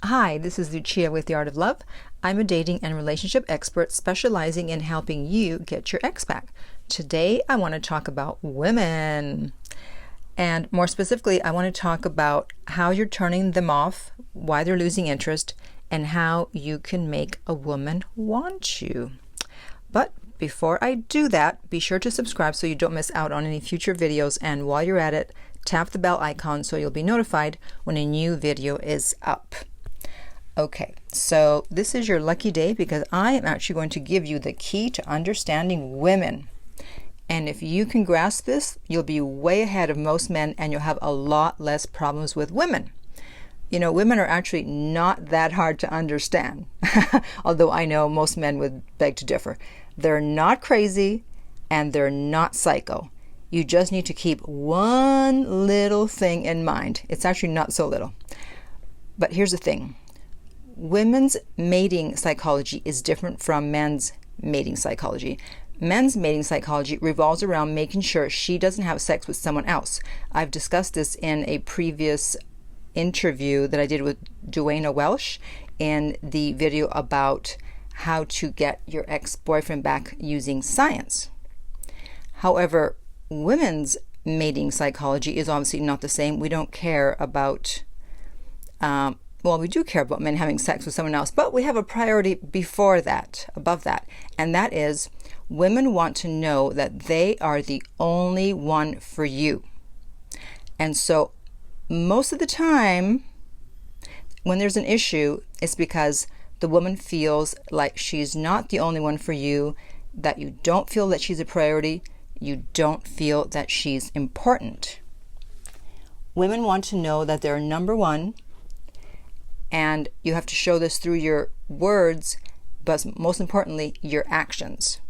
Hi, this is Lucia with The Art of Love. I'm a dating and relationship expert specializing in helping you get your ex back. Today, I want to talk about women. And more specifically, I want to talk about how you're turning them off, why they're losing interest, and how you can make a woman want you. But before I do that, be sure to subscribe so you don't miss out on any future videos. And while you're at it, tap the bell icon so you'll be notified when a new video is up. Okay, so this is your lucky day because I am actually going to give you the key to understanding women. And if you can grasp this, you'll be way ahead of most men and you'll have a lot less problems with women. You know, women are actually not that hard to understand, although I know most men would beg to differ. They're not crazy and they're not psycho. You just need to keep one little thing in mind. It's actually not so little. But here's the thing. Women's mating psychology is different from men's mating psychology. Men's mating psychology revolves around making sure she doesn't have sex with someone else. I've discussed this in a previous interview that I did with Duana Welsh in the video about how to get your ex-boyfriend back using science. However, women's mating psychology is obviously not the same. We don't care about, well, we do care about men having sex with someone else, but we have a priority before that, above that, and that is women want to know that they are the only one for you. And so most of the time when there's an issue, it's because the woman feels like she's not the only one for you, that you don't feel that she's a priority, you don't feel that she's important. Women want to know that they're number one, and you have to show this through your words, but most importantly, your actions.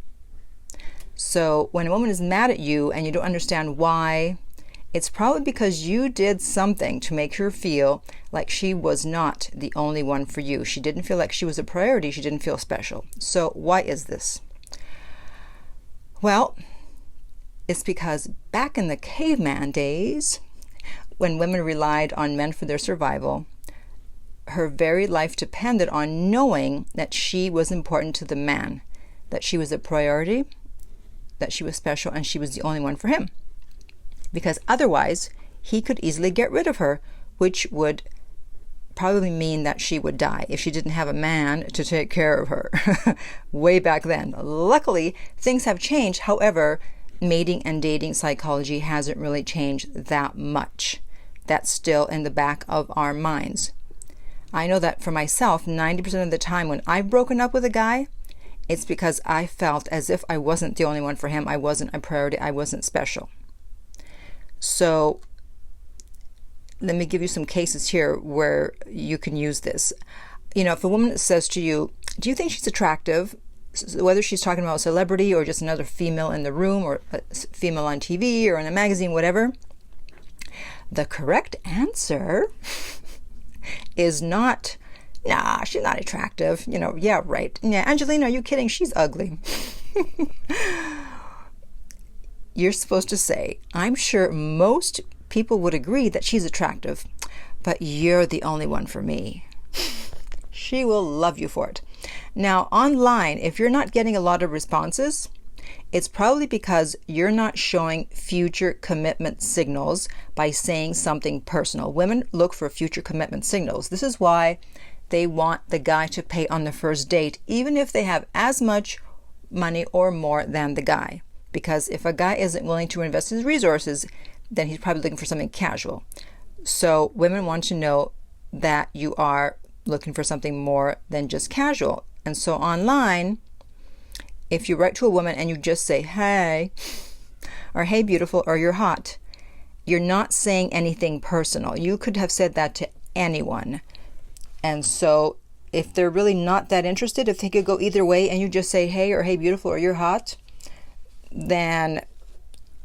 So when a woman is mad at you and you don't understand why, it's probably because you did something to make her feel like she was not the only one for you. She didn't feel like she was a priority. She didn't feel special. So why is this? Well, it's because back in the caveman days, when women relied on men for their survival, her very life depended on knowing that she was important to the man, that she was a priority, that she was special, and she was the only one for him. Because otherwise, he could easily get rid of her, which would probably mean that she would die if she didn't have a man to take care of her way back then. Luckily, things have changed. However, mating and dating psychology hasn't really changed that much. That's still in the back of our minds. I know that for myself, 90% of the time when I've broken up with a guy, it's because I felt as if I wasn't the only one for him. I wasn't a priority. I wasn't special. So let me give you some cases here where you can use this. You know, if a woman says to you, do you think she's attractive? Whether she's talking about a celebrity or just another female in the room or a female on TV or in a magazine, whatever, the correct answer is not, nah, she's not attractive. You know, yeah, right. Yeah, Angelina, are you kidding? She's ugly. You're supposed to say, I'm sure most people would agree that she's attractive, but you're the only one for me. She will love you for it. Now, online, if you're not getting a lot of responses, it's probably because you're not showing future commitment signals by saying something personal. Women look for future commitment signals. This is why they want the guy to pay on the first date, even if they have as much money or more than the guy. Because if a guy isn't willing to invest his resources, then he's probably looking for something casual. So women want to know that you are looking for something more than just casual. And so online, if you write to a woman and you just say, hey, or hey, beautiful, or you're hot, you're not saying anything personal. You could have said that to anyone. And so if they're really not that interested, if they could go either way and you just say, hey, or hey, beautiful, or you're hot, then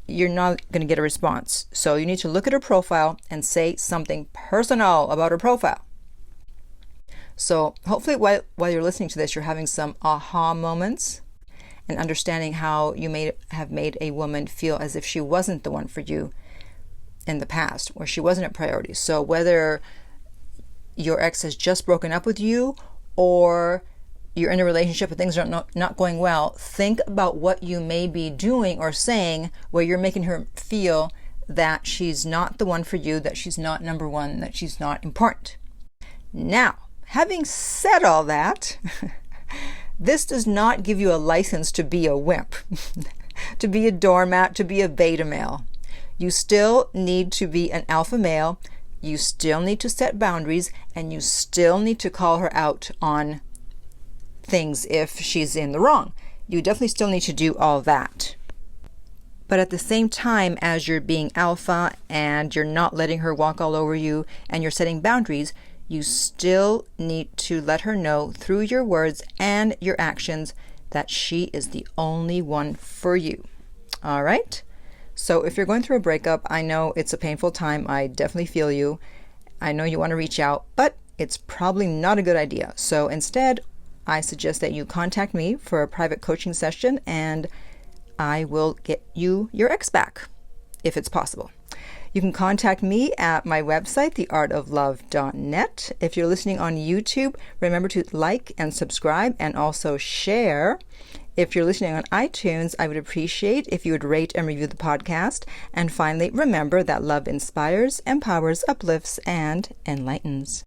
you're not going to get a response. So you need to look at her profile and say something personal about her profile. So hopefully while you're listening to this, you're having some aha moments and understanding how you have made a woman feel as if she wasn't the one for you in the past, or she wasn't a priority. So whether your ex has just broken up with you, or you're in a relationship and things are not going well, think about what you may be doing or saying where you're making her feel that she's not the one for you, that she's not number one, that she's not important. Now, having said all that, this does not give you a license to be a wimp, to be a doormat, to be a beta male. You still need to be an alpha male. You still need to set boundaries, and you still need to call her out on things if she's in the wrong. You definitely still need to do all that. But at the same time as you're being alpha and you're not letting her walk all over you and you're setting boundaries, you still need to let her know through your words and your actions that she is the only one for you. All right? So if you're going through a breakup, I know it's a painful time. I definitely feel you. I know you want to reach out, but it's probably not a good idea. So instead, I suggest that you contact me for a private coaching session, and I will get you your ex back if it's possible. You can contact me at my website, theartoflove.net. If you're listening on YouTube, remember to like and subscribe and also share. If you're listening on iTunes, I would appreciate if you would rate and review the podcast. And finally, remember that love inspires, empowers, uplifts, and enlightens.